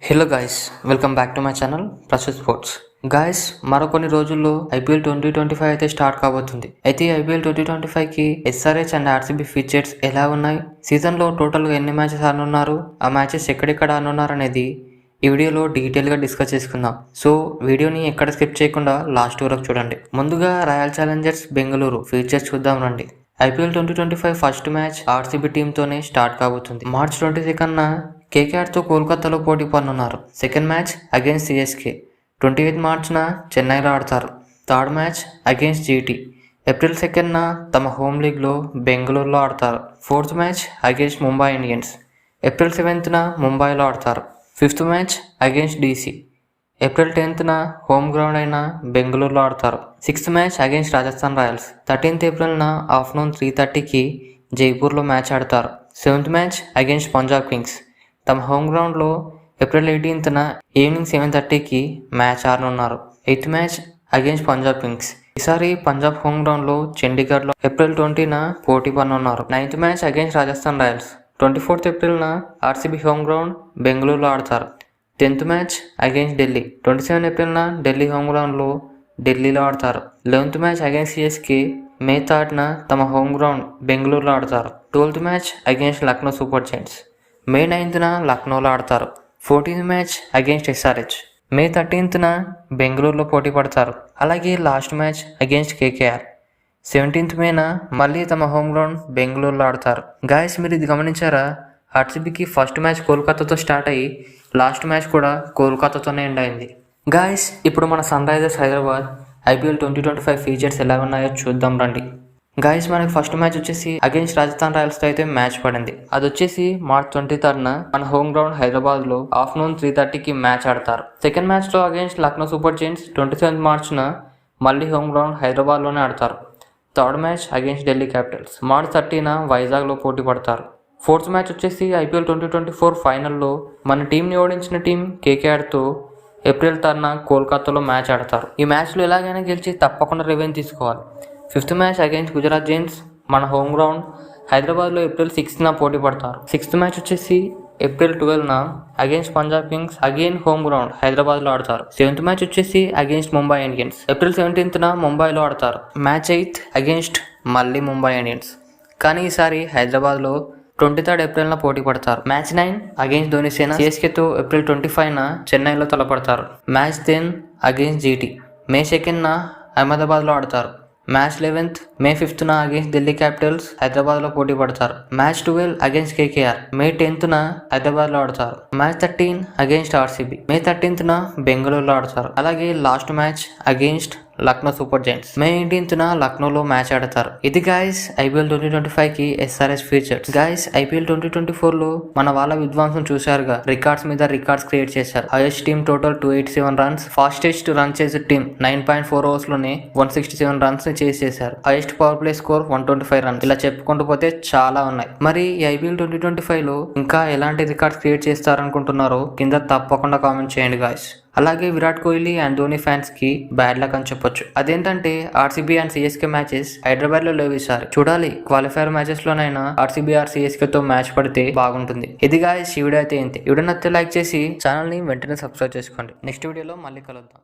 Hello guys, welcome back to my channel Prastut sports. Guys, మరో కొన్ని రోజుల్లో ఐపీఎల్ 2025 అయితే స్టార్ట్ కాబోతుంది. అయితే ఐపీఎల్ 2025కి ఎస్ఆర్హెచ్ అండ్ ఆర్సీబీ ఫీచర్స్ ఎలా ఉన్నాయి, సీజన్లో టోటల్గా ఎన్ని మ్యాచెస్ ఆడనున్నారు, ఆ మ్యాచెస్ ఎక్కడెక్కడ ఆడనున్నారు అనేది ఈ వీడియోలో డీటెయిల్గా డిస్కస్ చేసుకుందాం. సో వీడియోని ఎక్కడ స్కిప్ చేయకుండా లాస్ట్ వరకు చూడండి. ముందుగా రాయల్ ఛాలెంజర్స్ బెంగళూరు ఫీచర్స్ చూద్దాం రండి. ఐపీఎల్ 2025 ఫస్ట్ మ్యాచ్ ఆర్సీబీ టీంతోనే స్టార్ట్ కాబోతుంది. మార్చ్ 22న కేకేఆర్తో కోల్కతాలో పోటీ పడనున్నారు. సెకండ్ మ్యాచ్ అగేన్స్ట్ సిఎస్కే 28 మార్చ్న చెన్నైలో ఆడతారు. Third match against GT April 2న తమ హోమ్ లీగ్లో బెంగళూరులో ఆడతారు. Fourth match against Mumbai Indians April 7న ముంబైలో ఆడతారు. Fifth match against DC April 10న హోమ్ గ్రౌండ్ అయిన బెంగళూరులో ఆడతారు. Sixth match against Rajasthan Royals 13th ఏప్రిల్న ఆఫ్టర్నూన్ 3:30కి జైపూర్లో మ్యాచ్ ఆడతారు. Seventh match against Punjab Kings తమ హోమ్ గ్రౌండ్లో ఏప్రిల్ 18న ఈవినింగ్ 7:30కి మ్యాచ్ ఆడనున్నారు. Eighth match against Punjab Kings. ఈసారి పంజాబ్ హోమ్ గ్రౌండ్లో చండీగఢ్లో ఏప్రిల్ 20న పోటీ పడనున్నారు. Ninth match against Rajasthan Royals 24th ఏప్రిల్న ఆర్సీబీ హోమ్ గ్రౌండ్ బెంగళూరులో ఆడతారు. 10th మ్యాచ్ అగేన్స్ట్ ఢిల్లీ 27 ఏప్రిల్న ఢిల్లీ హోమ్ గ్రౌండ్లో ఢిల్లీలో ఆడతారు. 11th match against CSK May 3న తమ హోమ్ గ్రౌండ్ బెంగళూరులో ఆడతారు. 12th match against Lucknow super Giants May 9న లక్నోలో ఆడతారు. 14th మ్యాచ్ అగేన్స్ట్ ఎస్ఆర్హెచ్ మే 13న బెంగళూరులో పోటీ పడతారు. అలాగే last match against KKR 17th మేన మళ్ళీ తమ హోమ్ గ్రౌండ్ బెంగళూరులో ఆడతారు. గాయస్, మీరు ఇది గమనించారా? ఆర్సీబీకి ఫస్ట్ మ్యాచ్ కోల్కతాతో స్టార్ట్ అయ్యి లాస్ట్ మ్యాచ్ కూడా కోల్కతాతోనే ఎండ్ అయింది. గాయస్, ఇప్పుడు మన Sunrisers Hyderabad IPL 2025 features ఎలా ఉన్నాయో చూద్దాం రండి. గాయస్, మనకి ఫస్ట్ మ్యాచ్ వచ్చేసి అగేన్స్ట్ రాజస్థాన్ రాయల్స్తో అయితే మ్యాచ్ పడింది. అది వచ్చేసి మార్చ్ 23న మన హోమ్ గ్రౌండ్ హైదరాబాద్లో ఆఫ్టర్నూన్ 3:30కి మ్యాచ్ ఆడతారు. సెకండ్ మ్యాచ్లో against Lucknow super Giants 27th మార్చ్న మళ్ళీ హోమ్ గ్రౌండ్ హైదరాబాద్లోనే ఆడతారు. Third match against Delhi Capitals March 30న వైజాగ్లో పోటీ పడతారు. ఫోర్త్ మ్యాచ్ వచ్చేసి ఐపీఎల్ 2024 ఫైనల్లో మన టీంని ఓడించిన టీం కేకేఆర్తో ఏప్రిల్ 3న కోల్కతాలో మ్యాచ్ ఆడతారు. ఈ మ్యాచ్లో ఎలాగైనా గెలిచి తప్పకుండా రెవెన్యూ తీసుకోవాలి. Fifth match against Gujarat giants మన హోమ్ గ్రౌండ్ హైదరాబాద్లో ఏప్రిల్ 6న పోటీ పడతారు. సిక్స్త్ మ్యాచ్ వచ్చేసి ఏప్రిల్ 12న against Punjab kings again home ground హైదరాబాద్లో ఆడతారు. సెవెంత్ మ్యాచ్ వచ్చేసి అగేన్స్ట్ ముంబై ఇండియన్స్ ఏప్రిల్ 17న ముంబైలో ఆడతారు. మ్యాచ్ 8th అగేన్స్ట్ మళ్ళీ ముంబై ఇండియన్స్, కానీ ఈసారి హైదరాబాద్లో 23rd ఏప్రిల్న పోటీ పడతారు. మ్యాచ్ 9 అగేన్స్ట్ ధోనిసేన సిఎస్కేతో ఏప్రిల్ 25న చెన్నైలో తలపడతారు. మ్యాచ్ 10 అగేన్స్ట్ జీటీ మే 2న అహ్మదాబాద్లో ఆడతారు. మ్యాచ్ 11th మే 5న అగేన్స్ట్ ఢిల్లీ క్యాపిటల్స్ హైదరాబాద్లో పోటీ పడతారు. మ్యాచ్ 12 అగేన్స్ట్ కేకేఆర్ మే 10న హైదరాబాద్లో ఆడతారు. మ్యాచ్ 13 అగేన్స్ట్ ఆర్సీబీ మే 13న బెంగళూరులో ఆడతారు. అలాగే last match against Lucknow super Giants May 18న లక్నోలో మ్యాచ్ ఆడతారు. ఇది గాయస్ ఐపీఎల్ 2025కి ఎస్ఆర్హెచ్ ఫీచర్స్. గాయస్, ఐపీఎల్ 2024లో మన వాళ్ళ విధ్వంసం చూశారుగా. రికార్డ్స్ మీద రికార్డ్స్ క్రియేట్ చేశారు. Highest team total 287 runs, fastest run చేసే టీమ్ 9.4 ఓవర్స్లోనే 167 రన్స్ చేసేశారు. Highest power play score 125 runs. ఇలా చెప్పుకుంటూ పోతే చాలా ఉన్నాయి. మరి ఈ ఐపీఎల్ 2025లో ఇంకా ఎలాంటి రికార్డ్స్ క్రియేట్ చేస్తారనుకుంటున్నారో కింద తప్పకుండా కామెంట్ చేయండి గాయస్. అలాగే విరాట్ కోహ్లీ అండ్ ధోని ఫ్యాన్స్ కి బ్యాడ్ లక్ అని చెప్పొచ్చు. అదేంటంటే RCB and CSK matches Hyderabad లో లేవు ఈసారి. చూడాలి, క్వాలిఫైర్ మ్యాచెస్ లోనైనా ఆర్సీబీ ఆర్ సిఎస్కే తో మ్యాచ్ పడితే బాగుంటుంది. ఇది గాయస్ ఈ వీడియో అయితే ఇంతే. వీడియో నచ్చితే లైక్ చేసి ఛానల్ ని వెంటనే సబ్స్క్రైబ్ చేసుకోండి. నెక్స్ట్ వీడియోలో మళ్ళీ కలుద్దాం.